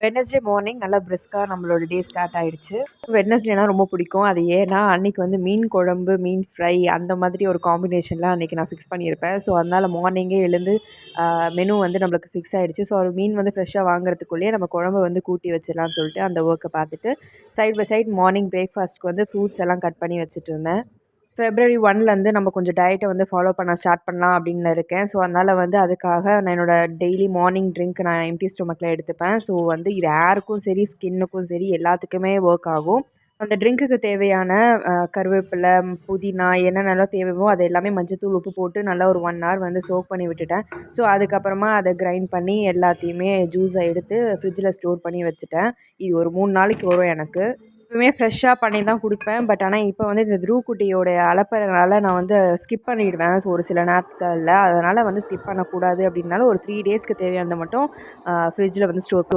Wednesday morning நல்லா பிரிஸ்காக நம்மளோட day start ஆயிடுச்சு. வெட்னஸ்டேனா ரொம்ப பிடிக்கும். அது ஏன்னா அன்றைக்கி வந்து மீன் குழம்பு, மீன் ஃப்ரை அந்த மாதிரி ஒரு காம்பினேஷன்லாம் அன்றைக்கி நான் ஃபிக்ஸ் பண்ணியிருப்பேன். ஸோ அதனால் மார்னிங்கே எழுந்து மெனு வந்து நம்மளுக்கு ஃபிக்ஸ் ஆகிடுச்சு. ஸோ ஒரு மீன் வந்து ஃப்ரெஷ்ஷாக வாங்குறதுக்குள்ளேயே நம்ம குழம்பு வந்து கூட்டி வச்சிடலாம்னு சொல்லிட்டு அந்த ஒர்க்கை பார்த்துட்டு சைட் பை சைட் மார்னிங் பிரேக்ஃபாஸ்ட்க்கு வந்து ஃப்ரூட்ஸ் எல்லாம் கட் பண்ணி வச்சுட்டு இருந்தேன். February 1லேருந்து நம்ம கொஞ்சம் டயட்டை வந்து ஃபாலோ பண்ண ஸ்டார்ட் பண்ணலாம் அப்படின்னு இருக்கேன். ஸோ அதனால் வந்து அதுக்காக நான் என்னோடய டெய்லி மார்னிங் ட்ரிங்க் நான் எம்டி ஸ்டொமக்கில் எடுத்துப்பேன். ஸோ வந்து இது ஹேருக்கும் சரி, ஸ்கின்னுக்கும் சரி எல்லாத்துக்குமே ஒர்க் ஆகும். அந்த ட்ரிங்க்குக்கு தேவையான கருவேப்பிலை, புதினா என்னென்னலாம் தேவையோ அது எல்லாமே மஞ்சத்தூள், உப்பு போட்டு நல்லா ஒரு 1 ஹவர் வந்து சோக் பண்ணி விட்டுட்டேன். ஸோ அதுக்கப்புறமா அதை கிரைண்ட் பண்ணி எல்லாத்தையுமே ஜூஸை எடுத்து ஃப்ரிட்ஜில் ஸ்டோர் பண்ணி வச்சுட்டேன். இது ஒரு 3 நாளைக்கு வரும் எனக்கு. எப்பவுமே ஃப்ரெஷ்ஷாக பண்ணி தான் குடிப்பேன். பட் ஆனால் இப்போ வந்து இந்த த்ரூ குட்டியோடைய அலப்பறனால நான் வந்து ஸ்கிப் பண்ணிடுவேன். ஸோ ஒரு சில நாட்களில் அதனால் வந்து ஸ்கிப் பண்ணக்கூடாது அப்படின்னால ஒரு 3 டேஸ்க்கு தேவையானதை மட்டும் ஃப்ரிட்ஜில் வந்து ஸ்டோர்